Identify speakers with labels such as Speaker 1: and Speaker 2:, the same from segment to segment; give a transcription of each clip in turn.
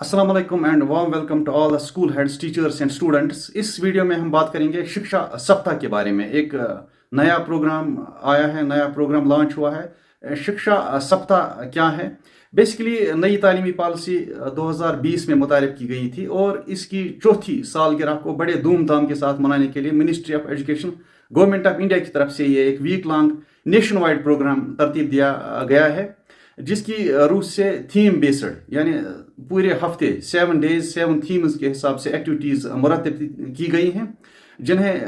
Speaker 1: अस्सलाम वालेकुम and warm welcome to all the school heads teachers and students. इस video में हम बात करेंगे शिक्षा सप्ताह के बारे में। एक नया प्रोग्राम आया है, नया प्रोग्राम लॉन्च हुआ है। शिक्षा सप्ताह क्या है? बेसिकली नई तालीमी पॉलिसी 2020 में मुतारिफ की गई थी और इसकी चौथी सालगिरह को बड़े धूमधाम के साथ मनाने के लिए ministry of education government of India की तरफ से ये एक week long nationwide programme तरतीब दिया गया है, जिसकी रूस से थीम बेस्ड यानी पूरे हफ्ते 7 डेज 7 थीम्स के हिसाब से एक्टिविटीज़ मुरतब की गई हैं, जिन्हें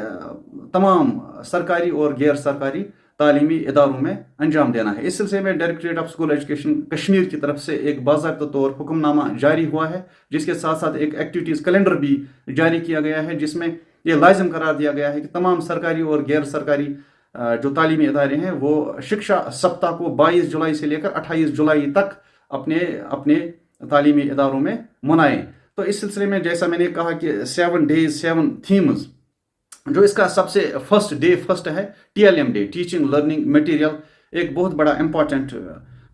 Speaker 1: तमाम सरकारी और गैर सरकारी तालीमी इदारों में अंजाम देना है। इस सिलसिले में directorate of school education Kashmir की तरफ से एक बाज़ाब्ता तौर हुक्मनामा जारी हुआ है, जिसके साथ साथ एक एक्टिविटीज़ कैलेंडर भी जारी किया गया है, जिसमें यह लाजिम करार दिया गया है कि तमाम सरकारी और गैर सरकारी जो तालीमी इदारे हैं वो शिक्षा सप्ताह को 22 जुलाई से लेकर 28 जुलाई तक अपने अपने तालीमी इदारों में मनाएं। तो इस सिलसिले में जैसा मैंने कहा कि 7 डेज 7 थीम्स, जो इसका सबसे फर्स्ट है TLM day, teaching learning material, एक बहुत बड़ा इंपॉर्टेंट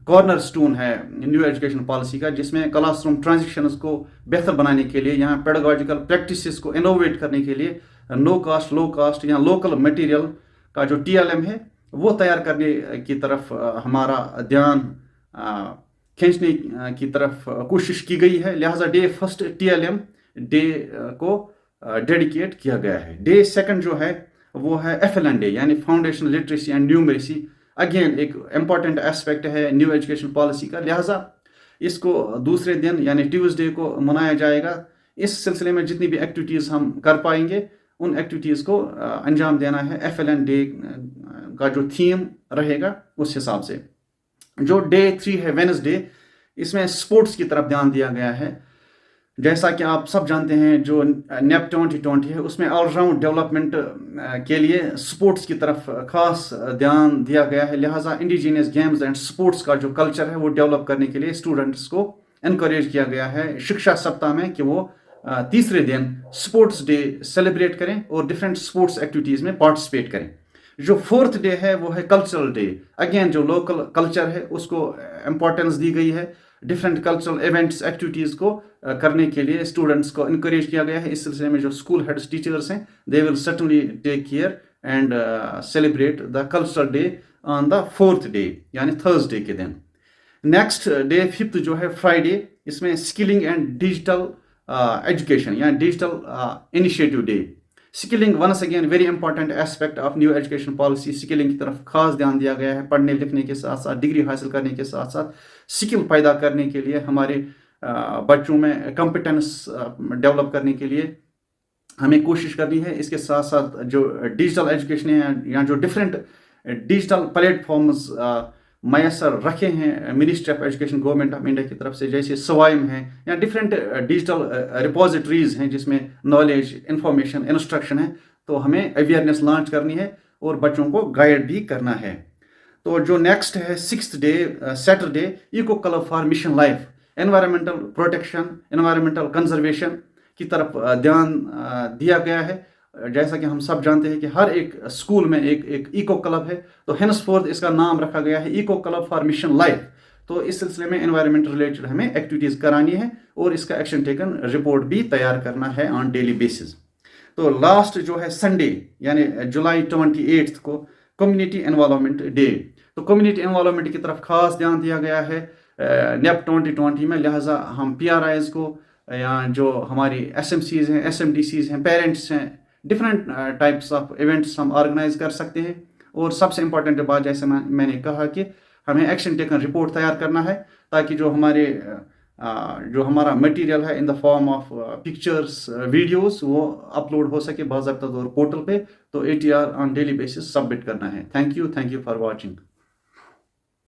Speaker 1: कॉर्नर स्टोन है न्यू एजुकेशन पॉलिसी का, जिसमें क्लासरूम ट्रांजिशंस को बेहतर बनाने के लिए, यहाँ पेडागोजिकल प्रैक्टिसेस को इनोवेट करने के लिए लो कास्ट या लोकल मटेरियल का जो TLM है वो तैयार करने की तरफ हमारा ध्यान खींचने की तरफ कोशिश की गई है। लिहाजा डे फर्स्ट TLM डे को डेडिकेट किया गया है। डे सेकंड जो है वो है FLN डे, यानी foundation literacy and numeracy. Again एक इम्पॉर्टेंट एस्पेक्ट है न्यू एजुकेशन पॉलिसी का, लिहाजा इसको दूसरे दिन यानी ट्यूसडे को मनाया जाएगा। इस सिलसिले में जितनी भी एक्टिविटीज़ हम कर पाएंगे उन एक्टिविटीज़ को अंजाम देना है। FLN डे का जो थीम रहेगा उस हिसाब से। जो डे 3 है वेडनेसडे, इसमें स्पोर्ट्स की तरफ ध्यान दिया गया है। जैसा कि आप सब जानते हैं जो NEP 2020 है उसमें ऑलराउंड डेवलपमेंट के लिए स्पोर्ट्स की तरफ खास ध्यान दिया गया है। लिहाजा इंडिजीनियस गेम्स एंड स्पोर्ट्स का जो कल्चर है वो डेवलप करने के लिए स्टूडेंट्स को इनकरेज किया गया है शिक्षा सप्ताह में कि वो तीसरे दिन स्पोर्ट्स डे सेलिब्रेट करें और डिफरेंट स्पोर्ट्स एक्टिविटीज़ में पार्टिसिपेट करें। जो 4th डे है वो है कल्चरल डे। अगेन जो लोकल कल्चर है उसको इम्पोर्टेंस दी गई है। डिफरेंट कल्चरल इवेंट्स एक्टिविटीज़ को करने के लिए स्टूडेंट्स को इनकरेज किया गया है। इस सिलसिले में जो स्कूल हेड्स टीचर्स हैं they will certainly take care and celebrate the cultural day on the 4th day यानी थर्सडे के दिन। नेक्स्ट डे 5th जो है फ्राइडे, इसमें स्किलिंग एंड डिजिटल एजुकेशन या digital initiative day. Skilling once again very important aspect of new education policy. Skilling की तरफ खास ध्यान दिया गया है। पढ़ने लिखने के साथ साथ डिग्री हासिल करने के साथ साथ स्किल पैदा करने के लिए, हमारे बच्चों में कॉम्पिटेंस डेवलप करने के लिए हमें कोशिश करनी है। इसके साथ साथ जो डिजिटल एजुकेशन है या जो डिफरेंट डिजिटल प्लेटफॉर्म्स मैसर रखे हैं ministry of education government of India की तरफ से, जैसे स्वाइम है या डिफरेंट डिजिटल रिपोजिटरीज हैं जिसमें नॉलेज, इंफॉर्मेशन, इंस्ट्रक्शन है, तो हमें अवेयरनेस लॉन्च करनी है और बच्चों को गाइड भी करना है। तो जो नेक्स्ट है 6th day Saturday, eco club for mission life, environmental protection, environmental conservation की तरफ ध्यान दिया गया है। जैसा कि हम सब जानते हैं कि हर एक स्कूल में एक इको क्लब है, तो हेंसफोर्थ इसका नाम रखा गया है eco club for mission life. तो इस सिलसिले में एनवायरमेंट रिलेटेड हमें एक्टिविटीज़ करानी है और इसका एक्शन टेकन रिपोर्ट भी तैयार करना है ऑन डेली बेसिस। तो लास्ट जो है संडे यानी जुलाई 28 को कम्युनिटी एनवायरनमेंट डे। तो कम्युनिटी एनवायरनमेंट की तरफ खास ध्यान दिया गया है NEP 2020 में। लिहाजा हम PRIs को या जो हमारी SMCs हैं, SMDCs हैं, पेरेंट्स हैं, डिफरेंट टाइप्स ऑफ इवेंट्स हम ऑर्गेनाइज कर सकते हैं। और सबसे इम्पॉर्टेंट बात जैसे मैंने कहा कि हमें एक्शन टेकन रिपोर्ट तैयार करना है, ताकि जो हमारा मटेरियल है in the form of pictures, videos, वो अपलोड हो सके बाज़ाब्ता तौर पोर्टल पे। तो ATR on daily basis submit करना है। Thank you for watching.